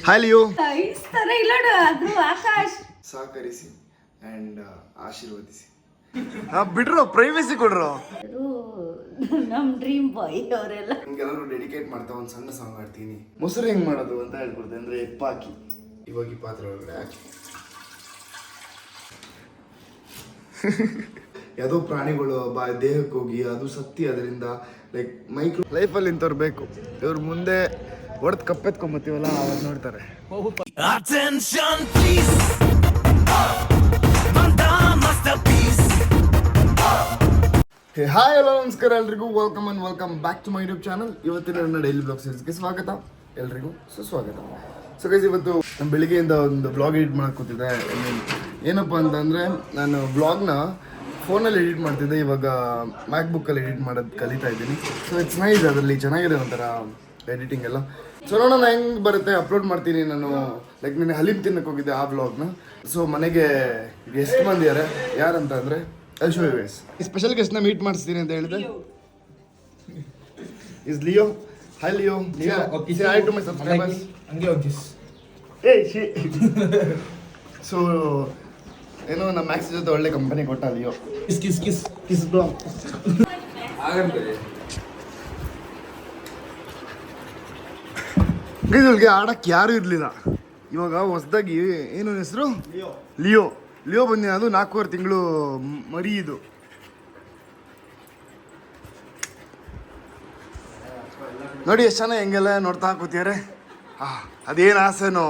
Hi Leo. ಅದು ಆಕಾಶ್ ಸಹಕರಿಸಿ and ಆಶೀರ್ವದಿಸಿ. ಬಿಡ್ರೋ, ಪ್ರೈವೇಸಿ ಕೊಡ್ರೋ. ನಮ್ ಡ್ರೀಮ್ ಬಾಯ್ ಅವರೆಲ್ಲ. ನಿಮ್ಗೆಲ್ಲರೂ ಡೆಡಿಕೇಟ್ ಮಾಡ್ತಾ ಒಂದು ಸಣ್ಣ ಸಾಂಗ್ ಆಡ್ತೀನಿ. ಮೊಸರು ಹೆಂಗ್ ಮಾಡೋದು ಅಂತ ಹೇಳ್ಕೊಡ್ತೀನಿ. ಅಂದ್ರೆ ಎಪ್ಪಾಕಿ ಇವಾಗ ಈ ಪಾತ್ರೆ ಒಳಗಡೆ ಹಾಕಿ ಯಾವುದೋ ಪ್ರಾಣಿಗಳು ದೇಹಕ್ಕೆ ಹೋಗಿ ಅದು ಸತ್ತಿ ಅದರಿಂದ ಲೈಕ್ ಮೈಕ್ರೋ ಲೈಫಲ್ಲಿ ಇಂಥವ್ರು ಬೇಕು. ಇವ್ರ ಮುಂದೆ ಹೊಡೆದು ಕಪ್ಪೆತ್ಕೊಂಬತ್ತೀವಲ್ಲ ಅವ್ರು ನೋಡ್ತಾರೆ. ಹಾಯ್ ಹಲೋ ನಮಸ್ಕಾರ ಎಲ್ರಿಗೂ. Welcome back to my YouTube channel. ಇವತ್ತಿನ ನನ್ನ ಡೈಲಿ ಬ್ಲಾಗ್ ಸೀರೀಸ್ಗೆ ಸ್ವಾಗತ. ಎಲ್ರಿಗೂ ಸುಸ್ವಾಗತ. ಸೊ ಗೈಸ್, ಇವತ್ತು ಬೆಳಿಗ್ಗೆಯಿಂದ ಒಂದು ಬ್ಲಾಗ್ ಎಡಿಟ್ ಮಾಡಕ್ಕೆ ಕೂತಿದ್ದೆ. ಏನಪ್ಪ ಅಂತಂದರೆ, ನಾನು ಬ್ಲಾಗ್ನ ಫೋನಲ್ಲಿ ಎಡಿಟ್ ಮಾಡ್ತಿದ್ದೆ. ಇವಾಗ ಮ್ಯಾಕ್ಬುಕ್ಕಲ್ಲಿ ಎಡಿಟ್ ಮಾಡೋದು ಕಲಿತಾ ಇದ್ದೀನಿ. So it's nice. ಅದರಲ್ಲಿ ಚೆನ್ನಾಗಿದೆ ಒಂಥರ ಎಡಿಟಿಂಗ್ ಎಲ್ಲ. ಸೊ ನೋಡೋಣ ಹೆಂಗೆ ಬರುತ್ತೆ. ಅಪ್ಲೋಡ್ ಮಾಡ್ತೀನಿ. ನಾನು ಲೈಕ್ ನಿನ್ನೆ ಹಲೀಮ್ ತಿನ್ನಕ್ಕೆ ಹೋಗಿದ್ದೆ ಆ ಬ್ಲಾಗ್ನ. ಸೊ ಮನೆಗೆ ಗೆಸ್ಟ್ ಬಂದಿದ್ದಾರೆ. ಯಾರಂತ ಅಂದರೆ ಐಶ್ವರ್ಯ. ಸ್ಪೆಷಲ್ ಗೆಸ್ಟ್ನ ಮೀಟ್ ಮಾಡಿಸ್ತೀನಿ ಅಂತ ಹೇಳಿದೆ. Is Leo. Hi Leo. Hi to my subscribers. ಹಂಗೆ ಒಂದು ಕಿಸ್. ಸೊ ಏನೋ ನಮ್ಮ ಮ್ಯಾಕ್ಸ್ ಜೊತೆ ಒಳ್ಳೆ ಕಂಪನಿ ಕೊಟ್ಟ Leo. Kiss kiss kiss kiss bro. ಗೈಸ್ಗಳಿಗೆ ಆಡಕ್ಕೆ ಯಾರು ಇರಲಿಲ್ಲ. ಇವಾಗ ಹೊಸದಾಗಿ ಏನು ಹೆಸರು, ಲಿಯೋ. ಲಿಯೋ ಬಂದಿನ. ಅದು 4.5 ತಿಂಗಳು ಮರಿ. ಇದು ನೋಡಿ ಎಷ್ಟು ಚೆನ್ನಾಗಿ ಹೆಂಗೆಲ್ಲ ನೋಡ್ತಾ ಕೂತಿದ್ದಾರೆ. ಅದೇನು ಆಸೆನೋ.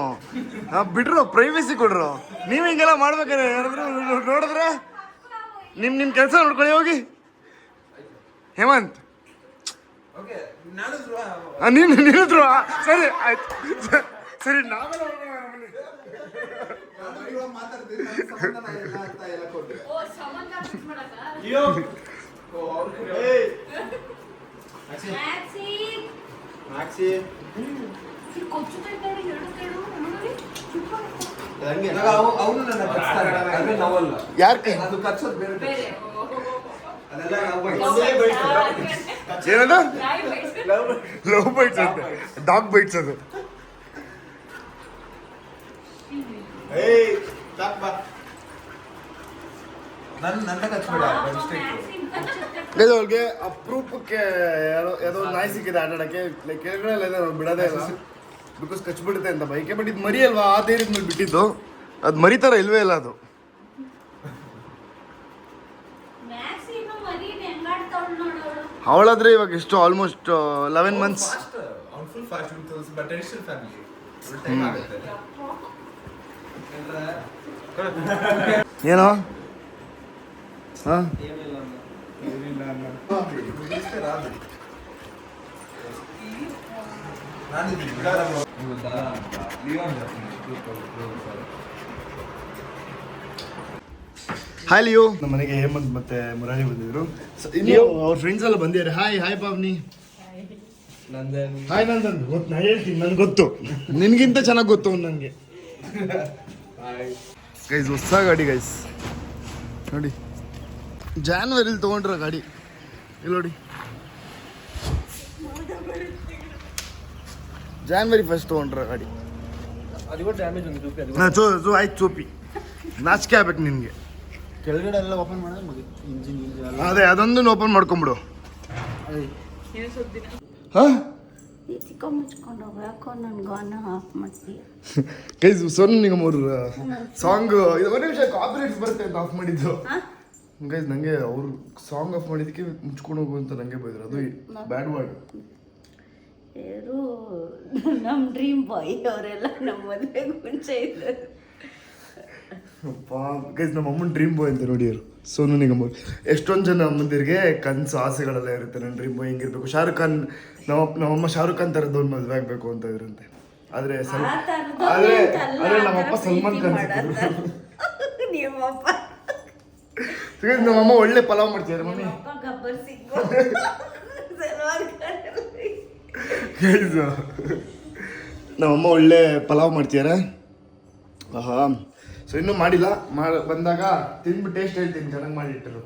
ಬಿಡ್ರೋ, ಪ್ರೈವೇಸಿ ಕೊಡ್ರೋ. ನೀವು ಹಿಂಗೆಲ್ಲ ಮಾಡ್ಬೇಕಾರೆ ಯಾರಾದ್ರೂ ನೋಡಿದ್ರೆ ನಿಮ್ಮ ಕೆಲಸ ನೋಡ್ಕೊಳ್ಳಿ ಹೋಗಿ. ಹೇಮಂತ್ ನಿನ್ನಿದ್ರು. ಸರಿ ಆಯ್ತು, ಸರಿ ನಾವೆಲ್ಲ ಯಾರ ಕೈ ಏನದು? ಲವ್ ಬೈಟ್ಸ್ ಅಂತೆ. ಡಾಗ್ ಬೈಟ್ಸ್ ಅದು. ಅವ್ರಿಗೆ ಅಪರೂಪಕ್ಕೆ ಯಾವುದೋ ನಾಯಿ ಸಿಕ್ಕಿದೆ ಆಟಾಡಕ್ಕೆ. ಲೈಕ್ ಕೆಳಗಡೆ ಬಿಡೋದೇ ಇಲ್ಲ, ಬಿಕಾಸ್ ಕಚ್ಬಿಡುತ್ತೆ ಅಂತ ಬೈಕೆ. ಬಟ್ ಇದು ಮರಿ ಅಲ್ವಾ, ಆ ಧೈರ್ಯದ ಮೇಲೆ ಬಿಟ್ಟಿದ್ದು. ಅದು ಮರಿ ಥರ ಇಲ್ವೇ ಇಲ್ಲ ಅದು. ಅವಳಾದ್ರೆ ಇವಾಗ ಎಷ್ಟು ಆಲ್ಮೋಸ್ಟ್ 11 months. ಏನೋ ಹಾಂ ಹಾಯ್ ಲಿಯೋ. ನಮ್ಮ ಮನೆಗೆ ಹೇಮಂತ್ ಮತ್ತೆ ಮುರಾರಿ ಬಂದಿದ್ರು. ಇನ್ನು ಅವ್ರ ಫ್ರೆಂಡ್ಸ್ ಎಲ್ಲ ಬಂದಿದ್ದಾರೆ. ಹಾಯ್ ಪಾವ್ನಿ. ಹಾಯ್ ನಂದನ್. ಗೊತ್ತು, ನಾ ಹೇಳ್ತೀನಿ, ನನ್ಗೆ ಗೊತ್ತು. ನಿನ್ಗಿಂತ ಚೆನ್ನಾಗಿ ಗೊತ್ತು ನನಗೆ. ಗೈಸ್, ಹೊಸ ಗಾಡಿ ಗೈಸ್ ನೋಡಿ. ಜಾನ್ವರಿಲಿ ತೊಗೊಂಡ್ರ ಗಾಡಿ. ಇಲ್ಲಿ ನೋಡಿ, January 1st ತೊಗೊಂಡ್ರ ಗಾಡಿ. ಆಯ್ತು ಚೋಪಿ. ನಾಚಿಕೆ ಆಗ್ಬೇಕು ನಿನಗೆ. ಕೆಳಗಡೆ ಎಲ್ಲ ಓಪನ್ ಮಾಡಿದ್ರೆ ಮುಗಿತು. ಇಂಜಿನ್ ಅದೇ ಅದೊಂದು ಓಪನ್ ಮಾಡ್ಕೊಂಬಿಡು. ಹಾಂ ಗೈಸ್, ಸೊನ್ನೆ ನಿಗಮ್ ಅವ್ರ ಸಾಂಗ್ ಒಂದು ನಿಮಿಷ ಕಾಪಿರೈಟ್ಸ್ ಬರುತ್ತೆ ಅಂತ ಆಫ್ ಮಾಡಿದ್ದು. ಗೈಸ್, ನನಗೆ ಅವ್ರು ಸಾಂಗ್ ಆಫ್ ಮಾಡಿದ್ದಕ್ಕೆ ಮುಚ್ಕೊಂಡು ಹೋಗು ಅಂತ ನನಗೆ ಬೈದ್ರು. ಅದು ಬ್ಯಾಡ್ ವರ್ಡ್. ನಮ್ ಡ್ರೀಮ್ ಬಾಯ್ ಅವರೆಲ್ಲ ನಮ್ಮ ಮದುವೆಗೆ ಮುಂಚೆ ಇದ್ದಾರೆ. ಗೈಸ್, ನಮ್ಮ ಅಮ್ಮನ ಡ್ರೀಮ್ ಬಾಯ್ ಅಂತ ನೋಡಿ ಅವರು ಸೋನು ನಿಗಮ್ ಅವ್ರು. ಎಷ್ಟೊಂದು ಜನ ಅಮ್ಮಂದಿರಿಗೆ ಕನಸು ಆಸೆಗಳೆಲ್ಲ ಇರುತ್ತೆ. ನನ್ನ ಡ್ರೀಮ್ ಬಾಯ್ ಹಿಂಗಿರ್ಬೇಕು. ಶಾರುಖ್ ಖಾನ್, ನಮ್ಮಮ್ಮ ಶಾರುಖ್ ಖಾನ್ ಥರದ್ದು ಒಂದು ಮದುವೆ ಆಗಬೇಕು ಅಂತ ಇದ್ರಂತೆ. ಆದರೆ ನಮ್ಮಪ್ಪ ಸಲ್ಮಾನ್ ಖಾನ್. ನಮ್ಮಮ್ಮ ಒಳ್ಳೆ ಪಲಾವ್ ಮಾಡ್ತಿದ್ದಾರೆ ಮಮ್ಮಿ. ನಮ್ಮಮ್ಮ ಒಳ್ಳೆ ಪಲಾವ್ ಮಾಡ್ತಿದ್ದಾರೆ. ಸೊ ಇನ್ನೂ ಮಾಡಿಲ್ಲ. ಬಂದಾಗ ತಿಂದ್ಬಿಟ್ಟು ಟೇಸ್ಟ್ ಹೇಳ್ತೀನಿ. ಚೆನ್ನಾಗಿ ಮಾಡಿಟ್ಟಿರು.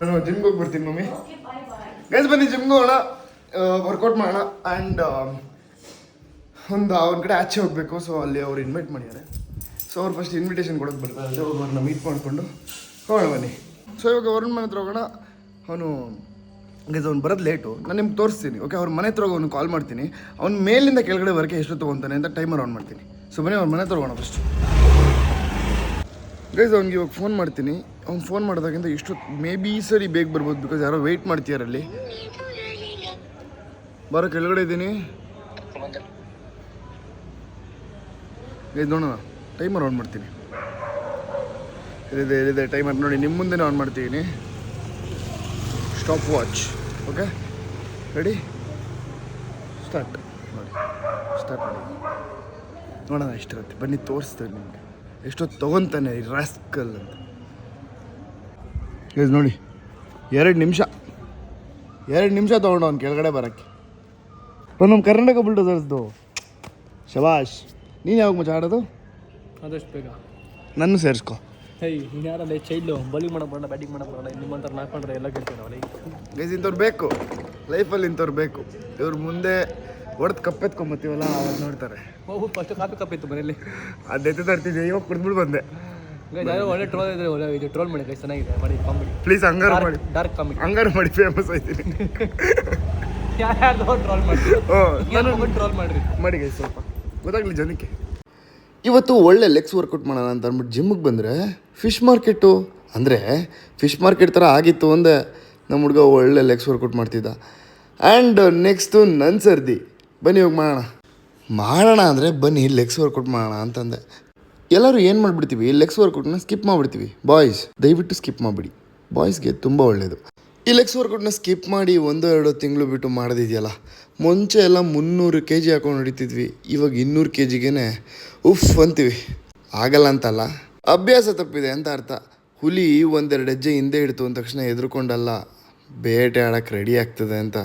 ನಾನು ಜಿಮ್ಗೆ ಹೋಗಿ ಬರ್ತೀನಿ ಮಮ್ಮಿ. ಗೈಸ್, ಬನ್ನಿ ಜಿಮ್ಗೆ ಹೋಗೋಣ, ವರ್ಕೌಟ್ ಮಾಡೋಣ. ಆ್ಯಂಡ್ ಅವ್ನ ಕಡೆ ಆಚೆ ಹೋಗಬೇಕು. ಸೊ ಅಲ್ಲಿ ಅವ್ರು ಇನ್ವೈಟ್ ಮಾಡಿದ್ದಾರೆ. ಸೊ ಅವ್ರು ಫಸ್ಟ್ ಇನ್ವಿಟೇಷನ್ ಕೊಡೋಕೆ ಬರ್ತಾರೆ. ಅಲ್ಲಿ ಅವ್ರನ್ನ ಮೀಟ್ ಮಾಡಿಕೊಂಡು ಹೋಗೋಣ ಬನ್ನಿ. ಸೊ ಇವಾಗ ಅವ್ರನ್ನ ಮನೆ ಹತ್ರ ಹೋಗೋಣ. ಅವನು ಅವ್ನು ಬರೋದು ಲೇಟು, ನಾನು ನಿಮ್ಗೆ ತೋರಿಸ್ತೀನಿ. ಓಕೆ, ಅವ್ರ ಮನೆ ಹತ್ರ ಹೋಗಿ ಅವ್ನು ಕಾಲ್ ಮಾಡ್ತೀನಿ. ಅವ್ನು ಮೇಲಿಂದ ಕೆಳಗಡೆ ಬರೋಕ್ಕೆ ಎಷ್ಟು ತೊಗೊತಾನೆ ಅಂತ ಟೈಮರ್ ಆನ್ ಮಾಡ್ತೀನಿ. ಸೊ ಬನ್ನಿ ಅವ್ರ ಮನೆ ಹತ್ರ ಹೋಗೋಣ ಫಸ್ಟ್. ಗೈಸ್ ಅವ್ನಿಗೆ ಇವಾಗ ಫೋನ್ ಮಾಡ್ತೀನಿ. ಅವ್ನು ಫೋನ್ ಮಾಡಿದಾಗಿಂದ ಇಷ್ಟು ಮೇ ಬಿ ಈ ಸರಿ ಬೇಗ ಬರ್ಬೋದು, ಬಿಕಾಸ್ ಯಾರೋ ವೆಯ್ಟ್ ಮಾಡ್ತೀಯಾರಲ್ಲಿ. ಬರೋ ಕೆಳಗಡೆ ಇದ್ದೀನಿ. ಗೈಸ್ ನೋಡೋಣ, ಟೈಮರ್ ಆನ್ ಮಾಡ್ತೀನಿ. ಇಲ್ಲಿದೆ ಟೈಮರ್ ನೋಡಿ, ನಿಮ್ಮ ಮುಂದೆನೇ ಆನ್ ಮಾಡ್ತೀನಿ. Stop watch. Okay, ready, start ನೋಡಿ. ಸ್ಟಾರ್ಟ್ ಮಾಡಿ ನೋಡೋಣ ಎಷ್ಟಿರುತ್ತೆ. ಬನ್ನಿ ತೋರಿಸ್ತೇನೆ ನಿಮಗೆ ಎಷ್ಟೊತ್ತು ತೊಗೊತಾನೆ ಈ ರಾಸ್ಕಲ್ ಅಂತ. ಗೈಸ್ ನೋಡಿ, 2 ನಿಮಿಷ ತೊಗೊಂಡು ಅವ್ನು ಕೆಳಗಡೆ ಬರೋಕ್ಕೆ. ನಮ್ಮ ಕರ್ನಾಟಕ ಬುಲ್ಡೋಸರ್ಸ್ದು ಶಬಾಷ್. ನೀನು ಯಾವಾಗ ಮಚ್ಚ ಆಡೋದು? ಆದಷ್ಟು ಬೇಗ ನನ್ನ ಸೇರಿಸ್ಕೊ. ನೀನು ಯಾರಲ್ಲ ಚೈಲ್ಡು ಬೌಲಿಂಗ್ ಮಾಡೋ ಬರೋಣ, ಬ್ಯಾಟಿಂಗ್ ಮಾಡೋ ಬರೋಣ, ನಿಮ್ಮಂತ ನಾಲ್ಕೊಂಡ್ರೆ ಎಲ್ಲ ಕೇಳ್ತೀವಿ ನಾವು. ಗೈಸ್ ಇಂಥವ್ರು ಬೇಕು ಲೈಫಲ್ಲಿ, ಇಂಥವ್ರು ಬೇಕು. ಇವ್ರು ಮುಂದೆ ಹೊಡೆದು ಕಪ್ಪೆತ್ಕೊಂಬತ್ತೀವಲ್ಲ ಅವ್ರು ನೋಡ್ತಾರೆ. ಹೋಗು ಫಸ್ಟ್ ಕಾಪಿ ಕಪ್ಪಿತ್ತು ಮನೇಲಿ, ಅದೆತ್ತೆ ತರ್ತಿದ್ದೆ. ಇವಾಗ ಕುಡಿದ್ಬಿಟ್ಟು ಬಂದೆ. ಯಾರೋ ಒಳ್ಳೆ ಟ್ರೋಲ್ ಇದ್ರೆ ಒಳ್ಳೆ ಇದು ಟ್ರೋಲ್ ಮಾಡಿ ಗೈಸ್, ಚೆನ್ನಾಗಿದೆ ಮಾಡಿ ಕಾಮಿಡಿ. ಪ್ಲೀಸ್ ಹಂಗಾರು ಮಾಡಿ, ಡಾರ್ಕ್ ಕಾಮಿಡಿ ಹಂಗಾರು ಮಾಡಿ, ಫೇಮಸ್ ಆಯ್ತೀನಿ. ಯಾರ್ಯಾರು ಟ್ರೋಲ್ ಮಾಡ್ತೀವಿ, ನಾನು ಟ್ರೋಲ್ ಮಾಡಿರಿ ಮಾಡಿ ಗೈಸ್, ಸ್ವಲ್ಪ ಗೊತ್ತಾಗಲಿ ಜನಕ್ಕೆ. ಇವತ್ತು ಒಳ್ಳೆ ಲೆಗ್ಸ್ ವರ್ಕೌಟ್ ಮಾಡೋಣ ಅಂತ ಅಂದ್ಬಿಟ್ಟು ಜಿಮ್ಮಿಗೆ ಬಂದರೆ ಫಿಶ್ ಮಾರ್ಕೆಟು ಅಂದರೆ ಫಿಶ್ ಮಾರ್ಕೆಟ್ ಥರ ಆಗಿತ್ತು ಅಂದೆ. ನಮ್ಮ ಹುಡುಗ ಒಳ್ಳೆ ಲೆಗ್ಸ್ ವರ್ಕೌಟ್ ಮಾಡ್ತಿದ್ದ. ಆ್ಯಂಡ್ ನೆಕ್ಸ್ಟು ನನ್ನ ಸರ್ದಿ. ಬನ್ನಿ ಹೋಗಿ ಮಾಡೋಣ ಅಂದರೆ ಬನ್ನಿ ಲೆಗ್ಸ್ ವರ್ಕೌಟ್ ಮಾಡೋಣ ಅಂತಂದೆ. ಎಲ್ಲರೂ ಏನು ಮಾಡಿಬಿಡ್ತೀವಿ, ಲೆಗ್ಸ್ ವರ್ಕೌಟ್ನ ಸ್ಕಿಪ್ ಮಾಡಿಬಿಡ್ತೀವಿ. ಬಾಯ್ಸ್ ದಯವಿಟ್ಟು ಸ್ಕಿಪ್ ಮಾಡಿಬಿಡಿ, ಬಾಯ್ಸ್ಗೆ ತುಂಬ ಒಳ್ಳೆಯದು. ಈ ಲೆಗ್ಸ್ ವರ್ಕೌಟ್ನ ಸ್ಕಿಪ್ ಮಾಡಿ 1-2 ತಿಂಗಳು ಬಿಟ್ಟು ಮಾಡೋದಿದೆಯಲ್ಲ. ಮುಂಚೆ ಎಲ್ಲ 300 kg ಹಾಕೊಂಡು ಹೊಡಿತಿದ್ವಿ, ಇವಾಗ 200 kgಗೆ ಉಫ್ ಅಂತೀವಿ. ಆಗಲ್ಲ ಅಂತಲ್ಲ, ಅಭ್ಯಾಸ ತಪ್ಪಿದೆ ಅಂತ ಅರ್ಥ. ಹುಲಿ 1-2 ಹೆಜ್ಜೆ ಹಿಂದೆ ಹಿಡಿತು ಅಂದ ತಕ್ಷಣ ಎದುರುಕೊಂಡಲ್ಲ, ಬೇಟೆ ಆಡೋಕ್ಕೆ ರೆಡಿ ಆಗ್ತದೆ ಅಂತ.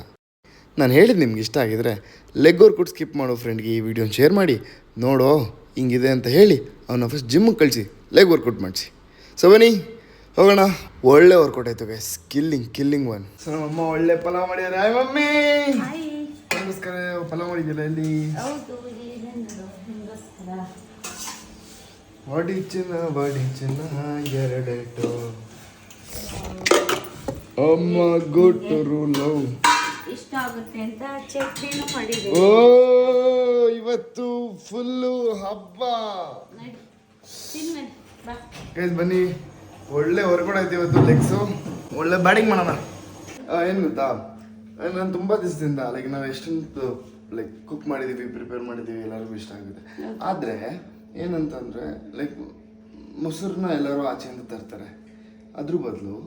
ನಾನು ಹೇಳಿದ್ದು ನಿಮ್ಗೆ ಇಷ್ಟ ಆಗಿದ್ರೆ ಲೆಗ್ ವರ್ಕೌಟ್ ಸ್ಕಿಪ್ ಮಾಡೋ ಫ್ರೆಂಡ್ಗೆ ಈ ವಿಡಿಯೋನ ಶೇರ್ ಮಾಡಿ. ನೋಡೋ ಹಿಂಗಿದೆ ಅಂತ ಹೇಳಿ ಅವನ್ನ ಫಸ್ಟ್ ಜಿಮ್ಮಿಗೆ ಕಳಿಸಿ ಲೆಗ್ ವರ್ಕೌಟ್ ಮಾಡಿಸಿ. ಸೊ ಬನ್ನಿ ಹೋಗೋಣ. ಒಳ್ಳೆ ವರ್ಕೌಟ್ ಆಯಿತು ಗೈಸ್, ಕಿಲ್ಲಿಂಗ್ ಒನ್. ಸೊ ನಮ್ಮಮ್ಮ ಒಳ್ಳೆ ಪಲಾವ್ ಮಾಡಿದ್ದಾರೆ. ಹಾಯ್ ಮಮ್ಮಿ, ನಮಸ್ಕಾರ. ಪಲಾವ್ ಮಾಡಿದ್ದೀರಾ ಇಲ್ಲಿ? ಹೌದು, ಏನೇನು ನಿಮಗೋಸ್ಕರ. ಬಾಡಿ ಚಿನ್ನ 2 ಅಮ್ಮ ಗುಟ್ಟರು ಲವ್ ಇಷ್ಟ ಆಗುತ್ತೆ ಅಂತ ಚಟ್ನಿನೂ ಮಾಡಿದೆ. ಓ ಇವತ್ತು ಫುಲ್ಲು ಹಬ್ಬ. ತಿನ್ಮೇಲೆ ಬಾ ಗೈಸ್ ಬನ್ನಿ, ಒಳ್ಳೆ ವರ್ಕೌಟ್ ಆಯ್ತು ಇವತ್ತು. ಲೆಗ್ಸು ಒಳ್ಳೆ ಬ್ಯಾಟಿಂಗ್ ಮಾಡೋಣ. ಏನು ಗೊತ್ತಾ, ನಾನು ತುಂಬ ದಿವಸದಿಂದ ಲೈಕ್ ನಾವು ಎಷ್ಟೊಂದು ಲೈಕ್ ಕುಕ್ ಮಾಡಿದ್ದೀವಿ, ಪ್ರಿಪೇರ್ ಮಾಡಿದ್ದೀವಿ, ಎಲ್ಲರಿಗೂ ಇಷ್ಟ ಆಗುತ್ತೆ. ಆದರೆ ಏನಂತಂದರೆ ಲೈಕ್ ಮೊಸರನ್ನ ಎಲ್ಲರೂ ಆಚೆಯಿಂದ ತರ್ತಾರೆ. ಅದ್ರ ಬದಲು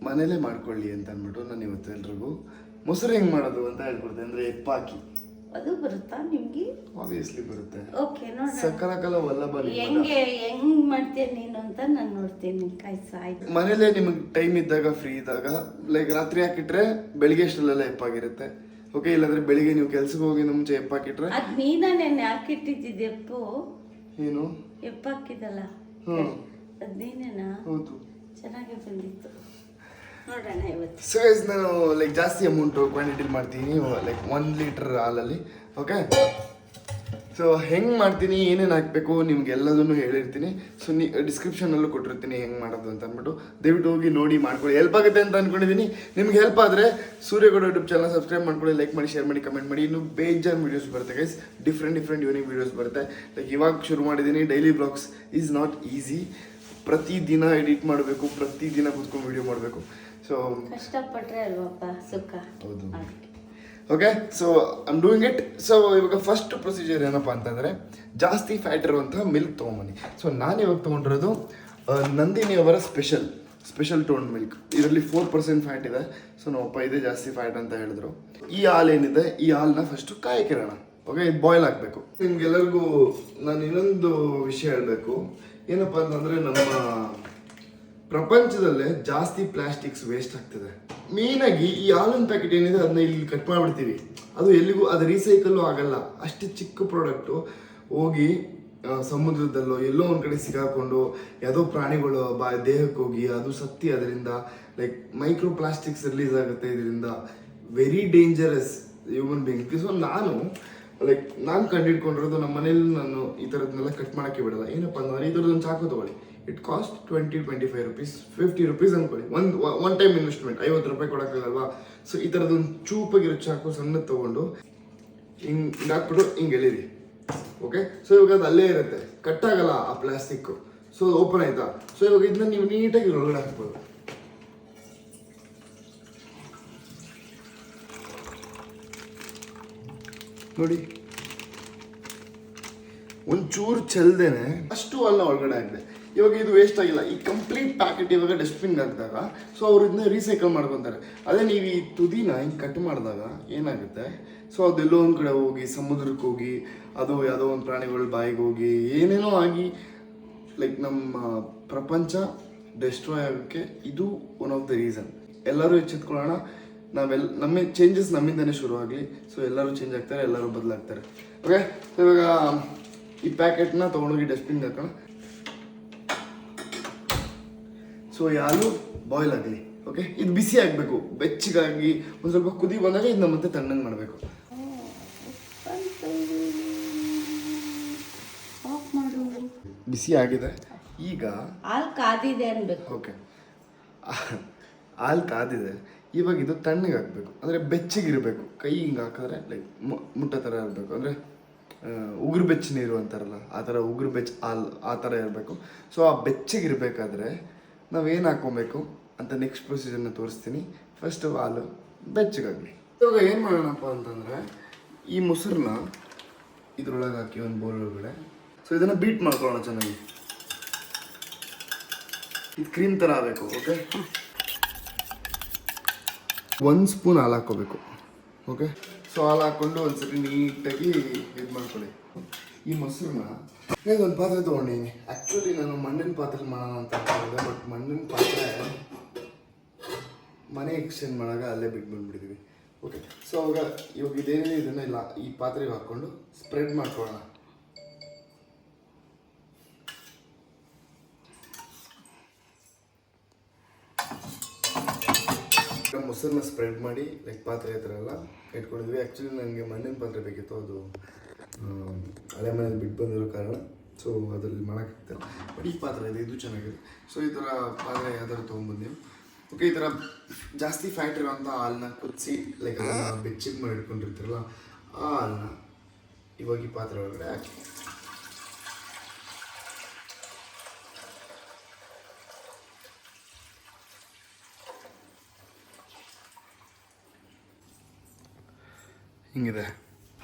ಮನೇಲೇ ಮಾಡ್ಕೊಳ್ಳಿ ಅಂತ ಅಂದ್ಬಿಟ್ಟು ನಾನು ಇವತ್ತು ಎಲ್ರಿಗೂ ಮೊಸರು ಹೆಂಗೆ ಮಾಡೋದು ಅಂತ ಹೇಳ್ಕೊಡ್ತೇನೆ. ಅಂದರೆ ಎಪ್ಪಾಕಿ. ಅದು ಬರುತ್ತಾ ನಿಮ್ಗೆ? ಆಬ್ವಿಯಸ್ಲಿ ಬರುತ್ತೆ. ಓಕೆ, ನೋಡಿ ಸಕಲಕಲ ವಲ್ಲಭ. ಹೆಂಗ್ ಮಾಡ್ತೀಯ ನೀನು ಅಂತ ನಾನು ನೋಡ್ತೀನಿ. ಆಯ್ತು, ಮನೇಲೆ ನಿಮಗೆ ಟೈಮ್ ಇದ್ದಾಗ, ಫ್ರೀ ಇದ್ದಾಗ, ಲೈಕ್ ರಾತ್ರಿ ಹಾಕಿಟ್ರೆ ಬೆಳಿಗ್ಗೆ ಅಷ್ಟರಲ್ಲೆಲ್ಲ ಎಪ್ಪಾಗಿರುತ್ತೆ. ಓಕೆ, ಇಲ್ಲಾಂದ್ರೆ ಬೆಳಿಗ್ಗೆ ನೀವು ಕೆಲ್ಸಕ್ಕೆ ಹೋಗಿ ಮುಂಚೆ ಎಪ್ಪಾಕಿಟ್ರೆ ಅದ್ ನೀನೇ ಹಾಕಿಟ್ಟಿದ್ದಿದ್ದು ಎಪ್ಪು. ಏನು ಎಪ್ಪಾಕಿದಲ್ಲ ಅದ್ ನೀನೇನಾ? ಹೌದು, ಚೆನ್ನಾಗಿ ಬಂದಿತ್ತು. ನೋಡೋಣ ಇವತ್ತು. ಸೊ ಗೈಸ್ ನಾನು ಲೈಕ್ ಜಾಸ್ತಿ ಅಮೌಂಟು ಕ್ವಾಂಟಿಟಿಲಿ ಮಾಡ್ತೀನಿ, ಲೈಕ್ 1 ಲೀಟರ್ ಹಾಲಲ್ಲಿ. ಓಕೆ, ಸೊ ಹೆಂಗೆ ಮಾಡ್ತೀನಿ, ಏನೇನು ಹಾಕಬೇಕು ನಿಮ್ಗೆಲ್ಲದನ್ನು ಹೇಳಿರ್ತೀನಿ. ಸೊ ಡಿಸ್ಕ್ರಿಪ್ಷನಲ್ಲೂ ಕೊಟ್ಟಿರ್ತೀನಿ ಹೆಂಗೆ ಮಾಡೋದು ಅಂತ ಅಂದ್ಬಿಟ್ಟು ದಯವಿಟ್ಟು ಹೋಗಿ ನೋಡಿ ಮಾಡ್ಕೊಳ್ಳಿ. ಹೆಲ್ಪ್ ಆಗುತ್ತೆ ಅಂತ ಅಂದ್ಕೊಂಡಿದ್ದೀನಿ. ನಿಮ್ಗೆ ಹೆಲ್ಪ್ ಆದರೆ ಸೂರ್ಯಗೌಡ ಯೂಟ್ಯೂಬ್ ಚಾನಲ್ ಸಬ್ಸ್ಕ್ರೈಬ್ ಮಾಡ್ಕೊಳ್ಳಿ, ಲೈಕ್ ಮಾಡಿ, ಶೇರ್ ಮಾಡಿ, ಕಮೆಂಟ್ ಮಾಡಿ. ಇನ್ನೂ ಬೇಜಾನ್ ವೀಡಿಯೋಸ್ ಬರುತ್ತೆ ಗೈಸ್, ಡಿಫ್ರೆಂಟ್ ಯೂನಿಕ್ ವೀಡಿಯೋಸ್ ಬರುತ್ತೆ. ಲೈಕ್ ಇವಾಗ ಶುರು ಮಾಡಿದ್ದೀನಿ. Daily blogs is not easy. ಪ್ರತಿದಿನ ಎಡಿಟ್ ಮಾಡಬೇಕು, ಪ್ರತಿದಿನ ಕೂತ್ಕೊಂಡು ವೀಡಿಯೋ ಮಾಡಬೇಕು. ಸೊ ಕಷ್ಟಪಟ್ರೆ ಅಲ್ವಪ್ಪ ಸುಖ. ಹೌದು. Okay, so I'm doing it. So ಇವಾಗ ಫಸ್ಟ್ ಪ್ರೊಸೀಜರ್ ಏನಪ್ಪ ಅಂತಂದರೆ ಜಾಸ್ತಿ ಫ್ಯಾಟ್ ಇರುವಂತಹ ಮಿಲ್ಕ್ ತೊಗೊಂಬನ್ನಿ. ಸೊ ನಾನು ಇವಾಗ ತೊಗೊಂಡಿರೋದು ನಂದಿನಿ ಅವರ ಸ್ಪೆಷಲ್ ಟೋನ್ ಮಿಲ್ಕ್. ಇದರಲ್ಲಿ 4% ಫ್ಯಾಟ್ ಇದೆ. ಸೊ ನಮ್ಮಪ್ಪ ಇದೇ ಜಾಸ್ತಿ ಫ್ಯಾಟ್ ಅಂತ ಹೇಳಿದ್ರು. ಈ ಹಾಲು ಏನಿದೆ, ಈ ಹಾಲನ್ನ ಫಸ್ಟು ಕಾಯಕ್ಕಿರೋಣ. ಓಕೆ, ಇದು ಬಾಯ್ಲ್ ಆಗಬೇಕು. ನಿಮ್ಗೆಲ್ಲರಿಗೂ ನಾನು ಇನ್ನೊಂದು ವಿಷಯ ಹೇಳಬೇಕು. ಏನಪ್ಪ ಅಂತಂದರೆ ನಮ್ಮ ಪ್ರಪಂಚದಲ್ಲೇ ಜಾಸ್ತಿ ಪ್ಲಾಸ್ಟಿಕ್ಸ್ ವೇಸ್ಟ್ ಆಗ್ತಿದೆ. ಮೇಯ್ನಾಗಿ ಈ ಹಾಲಿನ ಪ್ಯಾಕೆಟ್ ಏನಿದೆ ಅದನ್ನ ಇಲ್ಲಿ ಕಟ್ ಮಾಡಿಬಿಡ್ತೀವಿ. ಅದು ಎಲ್ಲಿಗೂ ಅದು ರೀಸೈಕಲ್ಲು ಆಗಲ್ಲ. ಅಷ್ಟು ಚಿಕ್ಕ ಪ್ರಾಡಕ್ಟು ಹೋಗಿ ಸಮುದ್ರದಲ್ಲೋ ಎಲ್ಲೋ ಒಂದು ಕಡೆ ಸಿಗಾಕೊಂಡು ಯಾವುದೋ ಪ್ರಾಣಿಗಳು ದೇಹಕ್ಕೆ ಹೋಗಿ ಅದು ಸತ್ತಿ ಅದರಿಂದ ಲೈಕ್ ಮೈಕ್ರೋ ಪ್ಲಾಸ್ಟಿಕ್ಸ್ ರಿಲೀಸ್ ಆಗುತ್ತೆ. ಇದರಿಂದ very dangerous human being. So ನಾನು ಲೈಕ್ ನಾನು ಕಂಡಿಡ್ಕೊಂಡಿರೋದು ನಮ್ಮ ಮನೇಲಿ ನಾನು ಈ ಥರದನ್ನೆಲ್ಲ ಕಟ್ ಮಾಡೋಕ್ಕೆ ಬಿಡಲ್ಲ. ಏನಪ್ಪ ಅಂದ್ರೆ ಈ ಥರದೊಂದು ಚಾಕು ತೊಗೊಳ್ಳಿ, ಇಟ್ ಕಾಸ್ಟ್ 20-25 ರುಪೀಸ್, 50 ರುಪೀಸ್ ಅಂದ್ಕೊಳ್ಳಿ. ಒನ್ ಟೈಮ್ ಇನ್ವೆಸ್ಟ್ಮೆಂಟ್, 50 ರೂಪಾಯಿ ಕೊಡೋಕ್ಕಾಗಲ್ವಾ? ಸೊ ಈ ಥರದೊಂದು ಚೂಪಾಗಿರೋ ಚಾಕು ಸಣ್ಣದು ತೊಗೊಂಡು ಹಿಂಗೆ ಹಾಕ್ಬಿಟ್ಟು ಹಿಂಗೆ ಎಳೀರಿ. ಓಕೆ, ಸೊ ಇವಾಗ ಅದು ಅಲ್ಲೇ ಇರುತ್ತೆ, ಕಟ್ ಆಗಲ್ಲ ಆ ಪ್ಲಾಸ್ಟಿಕ್ಕು. ಸೊ ಓಪನ್ ಆಯ್ತಾ? ಸೊ ಇವಾಗ ಇದನ್ನ ನೀವು ನೀಟಾಗಿ ಒಳಗಡೆ ಹಾಕ್ಬೋದು. ನೋಡಿ, ಒಂಚೂರು ಚೆಲ್ದೇನೆ ಅಷ್ಟು ಅಲ್ಲ ಒಳಗಡೆ ಆಗಿದೆ. ಇವಾಗ ಇದು ವೇಸ್ಟ್ ಆಗಿಲ್ಲ. ಈ ಕಂಪ್ಲೀಟ್ ಪ್ಯಾಕೆಟ್ ಇವಾಗ ಡಸ್ಟ್ಬಿನ್ಗೆ ಹಾಕಿದಾಗ ಸೊ ಅವ್ರು ಇದನ್ನ ರೀಸೈಕಲ್ ಮಾಡ್ಕೊತಾರೆ. ಅದೇ ನೀವು ಈ ತುದಿನ ಹಿಂಗೆ ಕಟ್ ಮಾಡಿದಾಗ ಏನಾಗುತ್ತೆ, ಸೊ ಅದೆಲ್ಲೋ ಒಂದು ಕಡೆ ಹೋಗಿ ಸಮುದ್ರಕ್ಕೆ ಹೋಗಿ ಅದು ಯಾವುದೋ ಒಂದು ಪ್ರಾಣಿಗಳ ಬಾಯಿಗೆ ಹೋಗಿ ಏನೇನೋ ಆಗಿ ಲೈಕ್ ನಮ್ಮ ಪ್ರಪಂಚ ಡೆಸ್ಟ್ರಾಯ್ ಆಗೋಕ್ಕೆ ಇದು ಒನ್ ಆಫ್ ದ ರೀಸನ್. ಎಲ್ಲರೂ ಎಚ್ಚೆತ್ಕೊಳ್ಳೋಣ, ನಮ್ಮ ಚೇಂಜಸ್ ನಮ್ಮಿಂದನೇ ಶುರು ಆಗಲಿ. ಸೊ ಎಲ್ಲರೂ ಚೇಂಜ್ ಆಗ್ತಾರೆ, ಎಲ್ಲರೂ ಬದಲಾಗ್ತಾರೆ. ಓಕೆ, ಸೊ ಇವಾಗ ಈ ಪ್ಯಾಕೆಟ್ನ ತೊಗೊಂಡೋಗಿ ಡಸ್ಟ್ಬಿನ್ಗೆ ಹಾಕೋಣ. ಸೊ ಈ ಹಾಲು ಬಾಯ್ಲ್ ಆಗಲಿ. ಓಕೆ, ಇದು ಬಿಸಿ ಆಗಬೇಕು, ಬೆಚ್ಚಗಾಗಿ ಒಂದು ಸ್ವಲ್ಪ ಕುದಿ ಬಂದಾಗ ಇದನ್ನ ಮತ್ತೆ ತಣ್ಣಗೆ ಮಾಡಬೇಕು. ಬಿಸಿ ಆಗಿದೆ. ಈಗ ಹಾಲು ಕಾದಿದೆ ಅನ್ಬೇಕು. ಓಕೆ, ಹಾಲು ಕಾದಿದೆ. ಇವಾಗ ಇದು ತಣ್ಣಗೆ ಹಾಕಬೇಕು, ಅಂದರೆ ಬೆಚ್ಚಗಿರಬೇಕು. ಕೈ ಹಿಂಗೆ ಹಾಕಿದ್ರೆ ಲೈಕ್ ಮುಟ್ಟ ಥರ ಇರಬೇಕು, ಅಂದರೆ ಉಗುರು ಬೆಚ್ಚ ನೀರು ಅಂತಾರಲ್ಲ ಆ ಥರ ಉಗುರು ಬೆಚ್ಚ ಹಾಲು ಆ ಥರ ಇರಬೇಕು. ಸೊ ಆ ಬೆಚ್ಚಗಿರಬೇಕಾದ್ರೆ ನಾವೇನು ಹಾಕ್ಕೊಬೇಕು ಅಂತ ನೆಕ್ಸ್ಟ್ ಪ್ರೊಸೀಜರ್ನ ತೋರಿಸ್ತೀನಿ. ಫಸ್ಟು ಹಾಲು ಬೆಚ್ಚಗಾಗಲಿ. ಇವಾಗ ಏನು ಮಾಡೋಣಪ್ಪ ಅಂತಂದರೆ ಈ ಮೊಸರನ್ನ ಇದ್ರೊಳಗೆ ಹಾಕಿ ಒಂದು ಬೌಲ್ ಒಳಗಡೆ. ಸೊ ಇದನ್ನು ಬೀಟ್ ಮಾಡ್ಕೊಳ್ಳೋಣ ಚೆನ್ನಾಗಿ. ಇದು ಕ್ರೀಮ್ ಥರ ಆಗಬೇಕು. ಓಕೆ, 1 ಸ್ಪೂನ್ ಹಾಲು ಹಾಕ್ಕೋಬೇಕು. ಓಕೆ, ಸೊ ಹಾಲು ಹಾಕ್ಕೊಂಡು ಒಂದ್ಸರಿ ನೀಟಾಗಿ ಇದು ಮಾಡ್ಕೊಳ್ಳಿ. ಈ ಮೊಸರನ್ನ ಒಂದು ಪಾತ್ರೆ ತೊಗೊಂಡಿದ್ದೀನಿ. ಆ್ಯಕ್ಚುಲಿ ನಾನು ಮಣ್ಣಿನ ಪಾತ್ರೆ ಮಾಡೋಣ ಅಂತ ಹೇಳಿದೆ, ಬಟ್ ಮಣ್ಣಿನ ಪಾತ್ರೆ ಮನೆ ಎಕ್ಸ್ಚೇಂಜ್ ಮಾಡಾಗ ಅಲ್ಲೇ ಬಿಟ್ಟು ಬಂದುಬಿಟ್ಟಿದ್ದೀವಿ. ಓಕೆ, ಸೊ ಇವಾಗ ಇದೇನೇ ಇದನ್ನೆಲ್ಲ ಈ ಪಾತ್ರೆಗೆ ಹಾಕ್ಕೊಂಡು ಸ್ಪ್ರೆಡ್ ಮಾಡ್ಕೊಳ್ಳೋಣ. ಮೊಸರನ್ನ ಸ್ಪ್ರೆಡ್ ಮಾಡಿ ಲೈಕ್ ಪಾತ್ರೆ ಹತ್ರ ಎಲ್ಲ ಇಟ್ಕೊಂಡಿದ್ವಿ. ಆ್ಯಕ್ಚುಲಿ ನನಗೆ ಮಣ್ಣಿನ ಪಾತ್ರೆ ಬೇಕಿತ್ತು, ಅದು ಹಳೆ ಮನೇಲಿ ಬಿಟ್ಟು ಬಂದಿರೋ ಕಾರಣ ಸೊ ಅದರಲ್ಲಿ ಮಾಡೋಕ್ಕಾಗ್ತದೆ. ಬಟ್ ಈ ಪಾತ್ರೆ ಇದೆ, ಇದು ಚೆನ್ನಾಗಿದೆ. ಸೊ ಈ ಥರ ಪಾತ್ರೆ ಯಾವ್ದಾದ್ರು ತೊಗೊಂಬಂದೀವಿ. ಓಕೆ, ಈ ಥರ ಜಾಸ್ತಿ ಫ್ಯಾಟ್ ಇರೋಂಥ ಹಾಲನ್ನ ಕುದಿಸಿ ಲೈಕ್ ಅದನ್ನು ಬೆಚ್ಚಿಗೆ ಮಾಡಿ ಇಟ್ಕೊಂಡಿರ್ತೀರಲ್ಲ ಆ ಹಾಲನ್ನ ಇವಾಗ ಈ ಪಾತ್ರೆ ಒಳಗಡೆ ಹಾಕಿ ಹಿಂಗಿದೆ.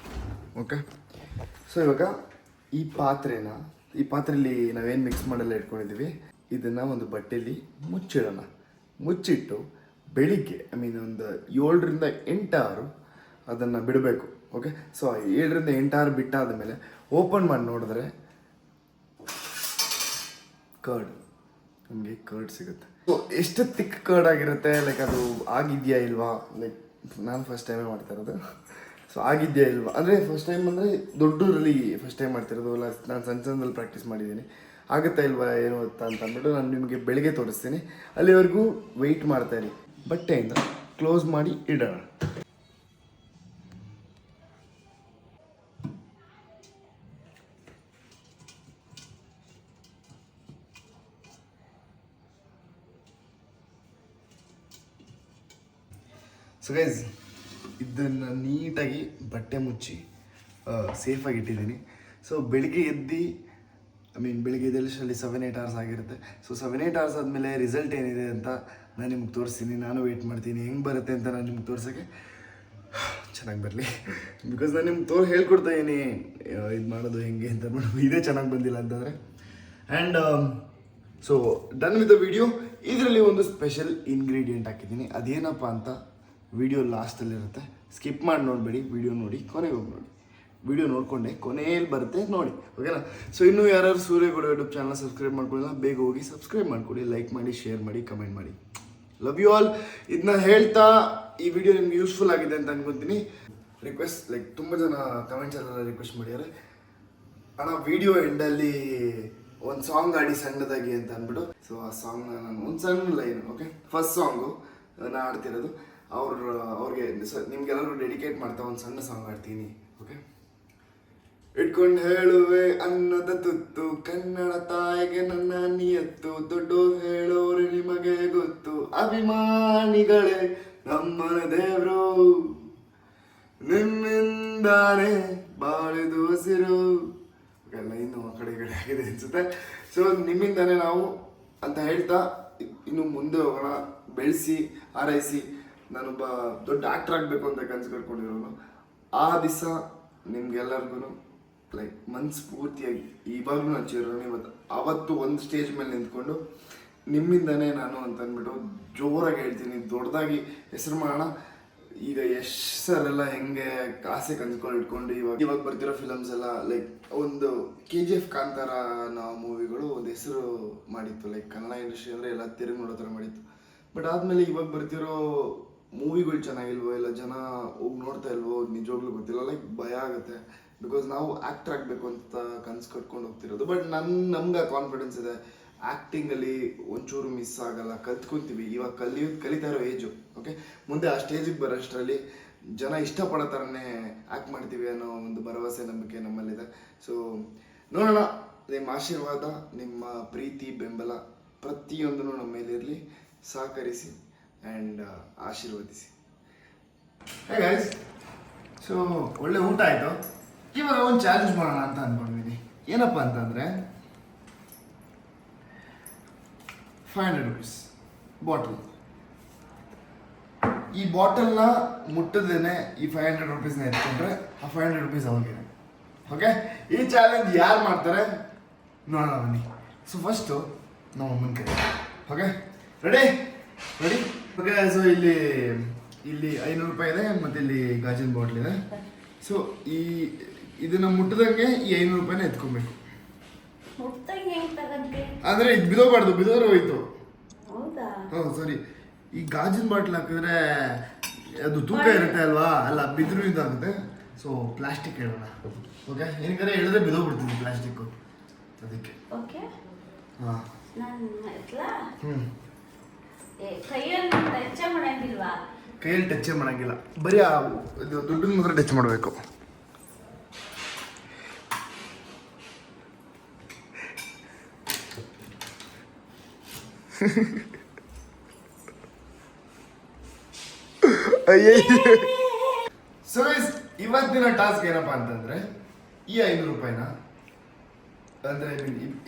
ಓಕೆ, ಸೊ ಇವಾಗ ಈ ಪಾತ್ರೆಯಲ್ಲಿ ನಾವೇನು ಮಿಕ್ಸ್ ಮಾಡಲ್ಲ ಇಟ್ಕೊಂಡಿದ್ದೀವಿ, ಇದನ್ನು ಒಂದು ಬಟ್ಟೆಯಲ್ಲಿ ಮುಚ್ಚಿಡೋಣ. ಮುಚ್ಚಿಟ್ಟು ಬೆಳಿಗ್ಗೆ ಒಂದು 7ರಿಂದ 8 ಅವರ್ ಅದನ್ನು ಬಿಡಬೇಕು. ಓಕೆ, ಸೊ 7ರಿಂದ 8 ಅವರ್ ಬಿಟ್ಟಾದ ಮೇಲೆ ಓಪನ್ ಮಾಡಿ ನೋಡಿದ್ರೆ ನಮಗೆ ಕರ್ಡ್ ಸಿಗುತ್ತೆ. ಸೊ ಎಷ್ಟು ತಿಕ್ ಕರ್ಡ್ ಆಗಿರುತ್ತೆ, ಲೈಕ್ ಅದು ಆಗಿದೆಯಾ ಇಲ್ವಾ, ಲೈಕ್ ನಾನು ಫಸ್ಟ್ ಟೈಮೇ ಮಾಡ್ತಾ ಇರೋದು. ಸೊ ಆಗಿದೆಯಾ ಇಲ್ವಾ ಅಂದರೆ ಫಸ್ಟ್ ಟೈಮ್ ಅಂದರೆ ದೊಡ್ಡೂರಲ್ಲಿ ಫಸ್ಟ್ ಟೈಮ್ ಮಾಡ್ತಿರೋದು, ಅಲ್ಲ ನಾನು ಸಣ್ಣದಲ್ಲಿ ಪ್ರಾಕ್ಟೀಸ್ ಮಾಡಿದ್ದೀನಿ. ಆಗುತ್ತಾ ಇಲ್ವಾ ಏನು ಅಂತ ಅಂದ್ಬಿಟ್ಟು ನಾನು ನಿಮಗೆ ಬೆಳಿಗ್ಗೆ ತೋರಿಸ್ತೀನಿ. ಅಲ್ಲಿವರೆಗೂ ವೆಯ್ಟ್ ಮಾಡ್ತಾಯಿರಿ. ಬಟ್ಟೆಯಿಂದ ಕ್ಲೋಸ್ ಮಾಡಿ ಇಡೋಣ. ಸೊ ಗೈಸ್, ಇದನ್ನು ನೀಟಾಗಿ ಬಟ್ಟೆ ಮುಚ್ಚಿ ಸೇಫಾಗಿ ಇಟ್ಟಿದ್ದೀನಿ. ಸೊ ಬೆಳಿಗ್ಗೆ ಎದ್ದು ಬೆಳಿಗ್ಗೆ ಎದ್ದೇಳಷ್ಟರಲ್ಲಿ 7-8 ಅವರ್ಸ್ ಆಗಿರುತ್ತೆ. ಸೊ 7-8 ಅವರ್ಸ್ ಆದಮೇಲೆ ರಿಸಲ್ಟ್ ಏನಿದೆ ಅಂತ ನಾನು ನಿಮ್ಗೆ ತೋರಿಸ್ತೀನಿ. ನಾನು ವೆಯ್ಟ್ ಮಾಡ್ತೀನಿ ಹೆಂಗೆ ಬರುತ್ತೆ ಅಂತ ನಾನು ನಿಮ್ಗೆ ತೋರ್ಸೋಕ್ಕೆ. ಚೆನ್ನಾಗಿ ಬರಲಿ, ಬಿಕಾಸ್ ನಾನು ನಿಮ್ಗೆ ಹೇಳ್ಕೊಡ್ತಾ ಇದೀನಿ ಇದು ಮಾಡೋದು ಹೆಂಗೆ ಅಂತ ಮಾಡೋದು. ಇದೇ ಚೆನ್ನಾಗಿ ಬಂದಿಲ್ಲ ಅಂತಂದರೆ. And so done with the video. ಇದರಲ್ಲಿ ಒಂದು ಸ್ಪೆಷಲ್ ಇಂಗ್ರೀಡಿಯೆಂಟ್ ಹಾಕಿದ್ದೀನಿ. ಅದೇನಪ್ಪ ಅಂತ ವಿಡಿಯೋ ಲಾಸ್ಟಲ್ಲಿರುತ್ತೆ, ಸ್ಕಿಪ್ ಮಾಡಿ ನೋಡಬೇಡಿ. ವಿಡಿಯೋ ನೋಡಿ ಕೊನೆಗೆ ಹೋಗಿ ನೋಡಿ. ವಿಡಿಯೋ ನೋಡಿಕೊಂಡೆ ಕೊನೆಯಲ್ಲಿ ಬರುತ್ತೆ ನೋಡಿ, ಓಕೆನಾ? ಸೊ ಇನ್ನೂ ಯಾರು ಸೂರ್ಯಗೌಡ ಯೂಟ್ಯೂಬ್ ಚಾನಲ್ ಸಬ್ಸ್ಕ್ರೈಬ್ ಮಾಡ್ಕೊಳ್ಳಿಲ್ಲ, ಬೇಗ ಹೋಗಿ ಸಬ್ಸ್ಕ್ರೈಬ್ ಮಾಡ್ಕೊಳ್ಳಿ, ಲೈಕ್ ಮಾಡಿ, ಶೇರ್ ಮಾಡಿ, ಕಮೆಂಟ್ ಮಾಡಿ. Love you all. ಇದನ್ನ ಹೇಳ್ತಾ ಈ ವಿಡಿಯೋ ನಿಮ್ಗೆ ಯೂಸ್ಫುಲ್ ಆಗಿದೆ ಅಂತ ಅನ್ಕೊತೀನಿ. ರಿಕ್ವೆಸ್ಟ್, ಲೈಕ್ ತುಂಬ ಜನ ಕಮೆಂಟ್ಸಲ್ಲೆಲ್ಲ ರಿಕ್ವೆಸ್ಟ್ ಮಾಡಿದ್ದಾರೆ, ಅಣ್ಣ ವಿಡಿಯೋ ಎಂಡಲ್ಲಿ ಒಂದು ಸಾಂಗ್ ಆಡಿ ಸಣ್ಣದಾಗಿ ಅಂತ ಅಂದ್ಬಿಟ್ಟು. ಸೊ ಆ ಸಾಂಗ್ನ ನಾನು ಒಂದು ಸಣ್ಣ ಲೈನ್, ಓಕೆ, ಫಸ್ಟ್ ಸಾಂಗು ನಾನು ಆಡ್ತಿರೋದು ಅವ್ರಿಗೆ ನಿಮ್ಗೆಲ್ಲರೂ ಡೆಡಿಕೇಟ್ ಮಾಡ್ತಾ ಒಂದು ಸಣ್ಣ ಸಾಂಗ್ ಆಡ್ತೀನಿ. ಓಕೆ, ಇಟ್ಕೊಂಡು ಹೇಳುವೆ ಅನ್ನದ ತುತ್ತು ಕನ್ನಡ ತಾಯಿಗೆ ನನ್ನ ನಿಯತ್ತು ದೊಡ್ಡೋರು ಹೇಳೋರು ನಿಮಗೆ ಗೊತ್ತು ಅಭಿಮಾನಿಗಳೇ ನಮ್ಮನ ದೇವ್ರು ನಿಮ್ಮಿಂದಾನೆ ಬಾಳಿದು ಹಸಿರು ಎಲ್ಲ ಇನ್ನು ಆ ಕಡೆ ಈ ಕಡೆ ಆಗಿದೆ ಅನ್ಸುತ್ತೆ. ಸೊ ನಿಮ್ಮಿಂದಾನೆ ನಾವು ಅಂತ ಹೇಳ್ತಾ ಇನ್ನು ಮುಂದೆ ಹೋಗೋಣ. ಬೆಳೆಸಿ ಹಾರೈಸಿ ನಾನೊಬ್ಬ ದೊಡ್ಡ ಆಕ್ಟರ್ ಆಗಬೇಕು ಅಂತ ಕನಸು ಕಟ್ಕೊಂಡಿರೋನು. ಆ ದಿವಸ ನಿಮ್ಗೆಲ್ಲರಿಗೂ ಲೈಕ್ ಮನಸ್ಫೂರ್ತಿಯಾಗಿ ಇವಾಗಲೂ ನಾನು ಚಿರೋನಿ ಇವತ್ತು ಅವತ್ತು ಒಂದು ಸ್ಟೇಜ್ ಮೇಲೆ ನಿಂತ್ಕೊಂಡು ನಿಮ್ಮಿಂದನೇ ನಾನು ಅಂತ ಅಂದ್ಬಿಟ್ಟು ಜೋರಾಗಿ ಹೇಳ್ತೀನಿ, ದೊಡ್ಡದಾಗಿ ಹೆಸರು ಮಾಡೋಣ. ಈಗ ಯಶ್ ಸರ್ ಎಲ್ಲ ಹೆಂಗೆ ಆಸೆ ಕನ್ಸ್ಕೊಂಡು ಇಟ್ಕೊಂಡು ಇವಾಗ ಬರ್ತಿರೋ ಫಿಲಮ್ಸ್ ಎಲ್ಲ ಲೈಕ್ ಒಂದು KGF ಕಾಂತಾರ ನಾವು ಮೂವಿಗಳು ಒಂದು ಹೆಸರು ಮಾಡಿತ್ತು, ಲೈಕ್ ಕನ್ನಡ ಇಂಡಸ್ಟ್ರಿ ಅಂದರೆ ಎಲ್ಲ ತಿರುಗಿ ನೋಡೋ ಥರ ಮಾಡಿತ್ತು. ಬಟ್ ಆದಮೇಲೆ ಇವಾಗ ಬರ್ತಿರೋ ಮೂವಿಗಳು ಚೆನ್ನಾಗಿಲ್ವೋ ಇಲ್ಲ ಜನ ಹೋಗಿ ನೋಡ್ತಾ ಇಲ್ವೋ ನಿಜವಾಗ್ಲೂ ಗೊತ್ತಿಲ್ಲ. ಲೈಕ್ ಭಯ ಆಗುತ್ತೆ, ಬಿಕಾಸ್ ನಾವು ಆ್ಯಕ್ಟರ್ ಆಗಬೇಕು ಅಂತ ಕನ್ಸು ಕಟ್ಕೊಂಡು ಹೋಗ್ತಿರೋದು. ಬಟ್ ನಮ್ಗೆ ಕಾನ್ಫಿಡೆನ್ಸ್ ಇದೆ, ಆ್ಯಕ್ಟಿಂಗಲ್ಲಿ ಒಂಚೂರು ಮಿಸ್ ಆಗಲ್ಲ, ಕಲ್ತ್ಕೊತೀವಿ. ಇವಾಗ ಕಲಿತಾ ಇರೋ ಏಜು. ಓಕೆ, ಮುಂದೆ ಆ ಸ್ಟೇಜಿಗೆ ಬರೋಷ್ಟರಲ್ಲಿ ಜನ ಇಷ್ಟಪಡೋ ಥರನೇ ಆ್ಯಕ್ಟ್ ಮಾಡ್ತೀವಿ ಅನ್ನೋ ಒಂದು ಭರವಸೆ ನಂಬಿಕೆ ನಮ್ಮಲ್ಲಿದೆ. ಸೊ ನೋಡೋಣ, ನಿಮ್ಮ ಆಶೀರ್ವಾದ ನಿಮ್ಮ ಪ್ರೀತಿ ಬೆಂಬಲ ಪ್ರತಿಯೊಂದೂ ನಮ್ಮ ಮೇಲಿರಲಿ. ಸಹಕರಿಸಿ ಆ್ಯಂಡ್ ಆಶೀರ್ವದಿಸಿ. ಹೇ ಗೈಸ್, ಸೊ ಒಳ್ಳೆ ಊಟ ಆಯಿತು. ಇವಾಗ ಒಂದು ಚಾಲೆಂಜ್ ಮಾಡೋಣ ಅಂತ ಅಂದ್ಕೊಂಡಿದ್ದೀನಿ. ಏನಪ್ಪ ಅಂತಂದರೆ 500 rupees ಬಾಟಲ್. ಈ ಬಾಟಲ್ನ ಮುಟ್ಟದೇನೆ ಈ 500 rupeesನ ಎತ್ಕೊಂಡ್ರೆ ಆ 500 rupees ಅವ್ರಿಗೆ. ಓಕೆ, ಈ ಚಾಲೆಂಜ್ ಯಾರು ಮಾಡ್ತಾರೆ ನೋಡೋಣ ಬನ್ನಿ. ಸೊ ಫಸ್ಟು ನಮ್ಮ ಅಮ್ಮನ ಕೈ. Okay, ready ready. Okay, so ಇಲ್ಲಿ 500 ರೂಪಾಯಿ ಇದೆ ಮತ್ತು ಇಲ್ಲಿ ಗಾಜಿನ ಬಾಟ್ಲ್ ಇದೆ. ಸೊ ಇದನ್ನ ಮುಟ್ಟದಂಗೆ ಈ 500 ರೂಪಾಯಿನ ಎತ್ಕೊಬೇಕು. ಅಂದ್ರೆ ಇದು ಬಿದೋಬಾರ್ದು, ಬಿದೋದ್ರೆ ಹೋಯ್ತು. ಹೌದು, ಸಾರಿ. ಈ ಗಾಜಿನ ಬಾಟ್ಲ್ ಹಾಕಿದ್ರೆ ಅದು ತೂಕ ಇರುತ್ತೆ ಅಲ್ವಾ, ಅಲ್ಲ ಬಿದ್ರು ಇದಾಗುತ್ತೆ. ಸೊ ಪ್ಲಾಸ್ಟಿಕ್ ಹೇಳೋಣ. ಓಕೆ, ಏನಕ್ಕೆ ಹೇಳಿದ್ರೆ ಬಿದೋಗ್ಬಿಡ್ತೀನಿ ಪ್ಲಾಸ್ಟಿಕ್ಕು, ಅದಕ್ಕೆ. ಹಾಂ, ಕೈಯಲ್ಲಿ ಟಚ್ ಮಾಡಂಗಿಲ್ಲ, ಬರೀ ಇದು ದುಡ್ಡನ್ನ ಮಾತ್ರ ಟಚ್ ಮಾಡಬೇಕು. ಸೊ ಇವತ್ತಿನ ಟಾಸ್ಕ್ ಏನಪ್ಪಾ ಅಂತಂದ್ರೆ ಈ 500 ರೂಪಾಯಿನ ಅಂದ್ರೆ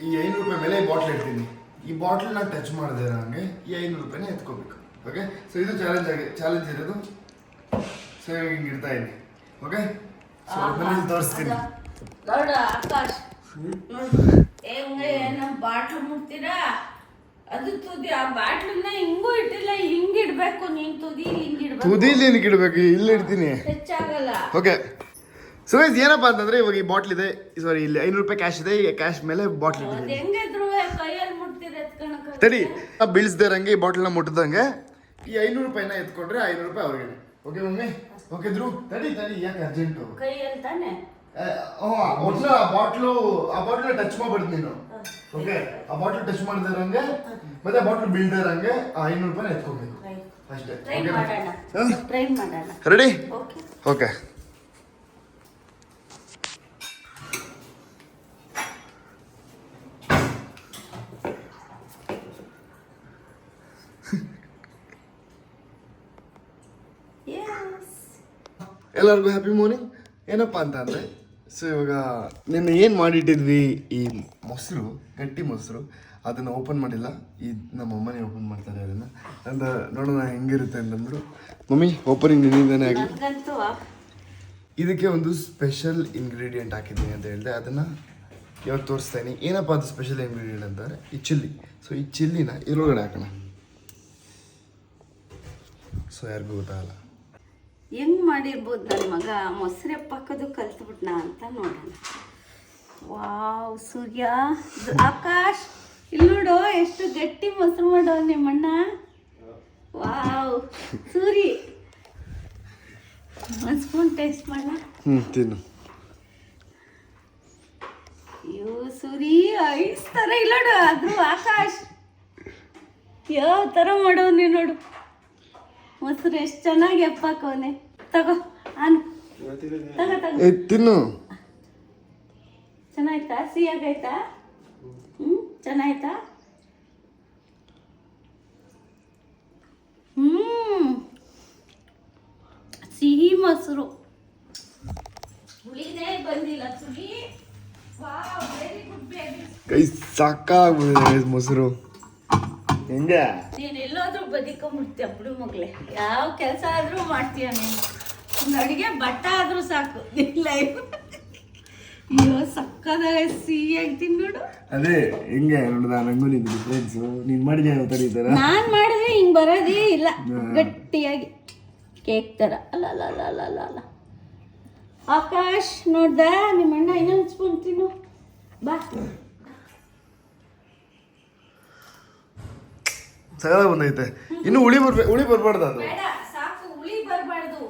ಈ 500 ರೂಪಾಯಿ ಮೇಲೆ ಈ ಬಾಟ್ಲ್ ಇಡ್ತೀನಿ. ಈ ಬಾಟ್ಲ್ನ ಟಚ್ ಮಾಡದೆ ಹಂಗೆ ಈ 500 ರೂಪಾಯಿನ ಎತ್ಕೋಬೇಕು. ಓಕೆ, ಸೊ ಇದು ಚಾಲೆಂಜ್ ಇರೋದು. ಸೊ ಇವಾಗ ಹಿಂಗೆ ಇಡ್ತಾ ಇದ್ದೀನಿ. ಓಕೆ, ಸೊ ಮನೇಲಿ ತೋರಿಸ್ತೀನಿ. ಬಾಟ್ಲು ಮುಟ್ತೀರಾ, ಅದು ತುದಿ. ಆ ಬಾಟ್ಲನ್ನ ಹಿಂಗೂ ಇಟ್ಟಿಲ್ಲ, ಹಿಂಗ್ ಇಡ್ಬೇಕು. ನೀನ್ ತುದಿ ಹಿಂಗ್ ಇಡ್ಬೇಕು. ತುದಿಲಿ ಏನಕ್ಕೆ ಇಡ್ಬೇಕು, ಇಲ್ಲಿ ಇಡ್ತೀನಿ. ಹೆಚ್ಚಾಗಲ್ಲ. ಓಕೆ, ಸೊ ಏನಪ್ಪಾ ಅಂತಂದ್ರೆ ಇವಾಗ ಈ ಬಾಟ್ಲ್ ಇದೆ, ಸಾರಿ ಇಲ್ಲಿ 500 ರೂಪಾಯಿ ಕ್ಯಾಶ್ ಇದೆ. ಈ ಕ್ಯಾಶ್ ಮೇಲೆ ಬಾಟ್ಲ್ ಇಟ್ಟಿದ್ದೀನಿ. ಹೆಂಗಿದ್ರು ಕೈಯಲ್ಲಿ ಮುಟ್ತೀರ ಎತ್ಕೊಳಕ. ತಡಿ, ಬೀಳ್ಸ್ದೇರಂಗೆ ಈ ಬಾಟ್ಲನ್ನ ಮುಟ್ಟದಂಗೆ ಈ 500 ರೂಪಾಯಿನ ಎತ್ಕೊಂಡ್ರೆ 500 ರೂಪಾಯಿ ಅವ್ರಿಗೆ. Okay mummy? ಓಕೆ ಧ್ರುವ, ತಡಿ ಯಾಕೆ ಅರ್ಜೆಂಟು? ಕೈಯಲ್ಲಿ ತಾನೆ. ಆ ಬಾಟ್ಲ್ ಟಚ್ ಮಾಡ್ಬಿಡ್ತು ನೀನು. ಓಕೆ, ಆ ಬಾಟ್ಲ್ ಟಚ್ ಮಾಡಿದಾರಂಗೆ ಮತ್ತೆ ಆ ಬಾಟ್ಲ್ ಬೀಳ್ದಾರಂಗೆ 500 ರೂಪಾಯಿನ ಎತ್ಕೋಬೇಕು ಅಷ್ಟೇ. ರೆಡಿ? ಓಕೆ. ಎಲ್ಲರಿಗೂ ಹ್ಯಾಪಿ ಮಾರ್ನಿಂಗ್. ಏನಪ್ಪ ಅಂತ ಅಂದರೆ, ಸೊ ಇವಾಗ ನಿನ್ನೆ ಏನು ಮಾಡಿಟ್ಟಿದ್ವಿ, ಈ ಮೊಸರು, ಗಟ್ಟಿ ಮೊಸರು, ಅದನ್ನು ಓಪನ್ ಮಾಡಿಲ್ಲ. ಈ ನಮ್ಮ ಅಮ್ಮನೇ ಓಪನ್ ಮಾಡ್ತಾರೆ ಅದನ್ನು ಅಂತ ನೋಡೋಣ ಹೆಂಗಿರುತ್ತೆ ಅಂತಂದ್ರು. ಮಮ್ಮಿ ಓಪನಿಂಗ್ ನಿನ್ನಿಂದನೇ ಆಗಲಿ. ಇದಕ್ಕೆ ಒಂದು ಸ್ಪೆಷಲ್ ಇಂಗ್ರೀಡಿಯೆಂಟ್ ಹಾಕಿದ್ದೀನಿ ಅಂತ ಹೇಳಿದೆ, ಅದನ್ನು ಇವಾಗ ತೋರಿಸ್ತಾ ಇದ್ದೀನಿ. ಏನಪ್ಪ ಅದು ಸ್ಪೆಷಲ್ ಇಂಗ್ರೀಡಿಯೆಂಟ್ ಅಂತಾರೆ ಈ ಚಿಲ್ಲಿ. ಸೊ ಈ ಚಿಲ್ಲಿನ ಇದ್ರೊಳಗಡೆ ಹಾಕೋಣ. ಸೊ ಯಾರಿಗೂ ಗೊತ್ತಾಗಲ್ಲ ಹೆಂಗ್ ಮಾಡಿರ್ಬೋದು ನನ್ನ ಮಗ. ಮೊಸರೆ ಪಾಕೋದು ಕಲ್ತ್ಬಿಟ್ನ ಅಂತ ನೋಡೋಣ. ವಾವ್, ಸೂರ್ಯ, ಆಕಾಶ್, ಇಲ್ಲಿ ನೋಡು ಎಷ್ಟು ಗಟ್ಟಿ ಮೊಸರು ಮಾಡೋ ನಿಮ್ಮಣ್ಣ. ವಾವ್, ಸೂರಿ ಒಂದು ಸ್ಪೂನ್ ಟೇಸ್ಟ್ ಮಾಡ. ತಿನ್ನು. ಅಯ್ಯೋ ಸೂರಿ, ಐಸ್ ಥರ ಇಲ್ಲ ನೋಡು. ಆದ್ರೂ ಆಕಾಶ್ ಯಾವ ಥರ ಮಾಡೋನೆ ನೋಡು. ಮೊಸರು ಎಷ್ಟು ಚೆನ್ನಾಗಿ ಎಪ್ಪಾಕವನೆ. ತಗೋ, ಆನು ತಗೋ. ತಿನ್ನು. ಚೆನ್ನಾಯ್ತಾ? ಸಿಹಿಯಾಗೈತಾ? ಚೆನ್ನಾಯ್ತಾ? ಸಿಹಿ ಮೊಸರು ಹುಳಿನೇ ಬಂದಿಲ್ಲ ಸುಗಿ. Wow, very good baby. ಕೈ ಸಾಕಾಗ್ಬಿಟ್ಟಿದೆ ಮೊಸರು. ಹೆಂಗೆ ನೀನು ಎಲ್ಲಾದ್ರೂ ಬದಿಕೊಂಡ್ಬಿಡ್ತೀಯ ಬಿಡು ಮಗ್ಳೆ. ಯಾವ ಕೆಲಸ ಆದ್ರೂ ಮಾಡ್ತೀಯ ನೀನು. ಒಂದು ಅಡುಗೆ ಬಟ್ಟ ಆದ್ರೂ ಸಾಕು ಇಲ್ಲ. ಅಯ್ಯೋ ಸಕ್ಕದಾಗ ಸಿಹಿಯಾಗಿ ತಿನ್ನೋಡು. ಅದೇ ಹೆಂಗೆ ನೋಡ್ದ ರಂಗೋಲಿ ಡಿಫ್ರೆನ್ಸ್. ನೀನ್ ಮಾಡಿದ್ಯಾ ಯಾವ ಥರ ಈ ಥರ? ನಾನು ಮಾಡಿದ್ರೆ ಹಿಂಗೆ ಬರೋದೇ ಇಲ್ಲ, ಗಟ್ಟಿಯಾಗಿ ಕೇಕ್ ಥರ. ಅಲ್ಲ ಅಲ್ಲ ಅಲ್ಲ ಅಲ್ಲ ಅಲ್ಲ ಅಲ್ಲ. ಆಕಾಶ್ ನೋಡ್ದ ನಿಮ್ಮ ಅಣ್ಣ ಇನ್ನೊಂದು ಸ್ಪೂನ್ ತಿನ್ನು ಬಾ. ಸಗಲ ಬಂದೈತೆ. ಇನ್ನು ಹುಳಿ ಬರ್ಬಾರ್ದು ಅದು. ಬೇಡ ಸಾಕು, ಹುಳಿ ಬರಬಾರ್ದು,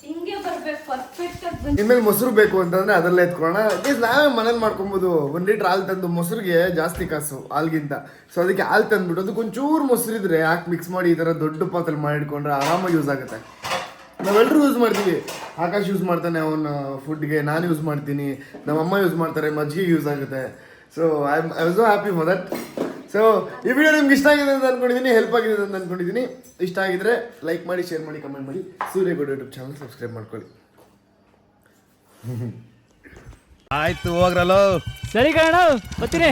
ಹಿಂಗೆ ಬರ್ಬೇಕು ಪರ್ಫೆಕ್ಟ್ ಆಗಿ ಬಂದು. ಇನ್ಮೇಲೆ ಮೊಸರು ಬೇಕು ಅಂತಂದ್ರೆ ಅದರಲ್ಲೇ ಎತ್ಕೊಳ್ಳೋಣ. ನಾವೇ ಮನೇಲಿ ಮಾಡ್ಕೊಬೋದು. 1 ಲೀಟ್ರ್ ಹಾಲು ತಂದು, ಮೊಸರಿಗೆ ಜಾಸ್ತಿ ಕಾಸು ಹಾಲ್ಗಿಂತ. ಸೊ ಅದಕ್ಕೆ ಹಾಲು ತಂದ್ಬಿಟ್ಟು ಅದಕ್ಕೆ ಒಂಚೂರು ಮೊಸರು ಇದ್ರೆ ಹಾಕಿ ಮಿಕ್ಸ್ ಮಾಡಿ ಈ ಥರ ದೊಡ್ಡ ಪಾತ್ರೆ ಮಾಡಿಟ್ಕೊಂಡ್ರೆ ಆರಾಮಾಗಿ ಯೂಸ್ ಆಗುತ್ತೆ. ನಾವೆಲ್ಲರೂ ಯೂಸ್ ಮಾಡ್ತೀವಿ. ಆಕಾಶ್ ಯೂಸ್ ಮಾಡ್ತಾನೆ ಅವನ ಫುಡ್ಗೆ, ನಾನು ಯೂಸ್ ಮಾಡ್ತೀನಿ, ನಮ್ಮ ಅಮ್ಮ ಯೂಸ್ ಮಾಡ್ತಾರೆ, ಮಜ್ಜಿಗೆ ಯೂಸ್ ಆಗುತ್ತೆ. So I was so happy for that. So ಈ ವಿಡಿಯೋ ನಿಮ್ಗೆ ಇಷ್ಟ ಆಗಿದೆ ಅಂತ ಅಂದ್ಕೊಂಡಿದ್ದೀನಿ, ಹೆಲ್ಪ್ ಆಗಿದೆ ಅಂತ ಅಂದ್ಕೊಂಡಿದ್ದೀನಿ. ಇಷ್ಟ ಆಗಿದ್ರೆ ಲೈಕ್ ಮಾಡಿ, ಶೇರ್ ಮಾಡಿ, ಕಮೆಂಟ್ ಮಾಡಿ. ಸೂರ್ಯಗೌಡ ಯೂಟ್ಯೂಬ್ ಚಾನಲ್ ಸಬ್ಸ್ಕ್ರೈಬ್ ಮಾಡ್ಕೊಳ್ಳಿ. ಆಯ್ತು ಹೋಗ್ರಲ್ಲೋ. ಸರಿ ಕಣ ಬರ್ತೀನಿ.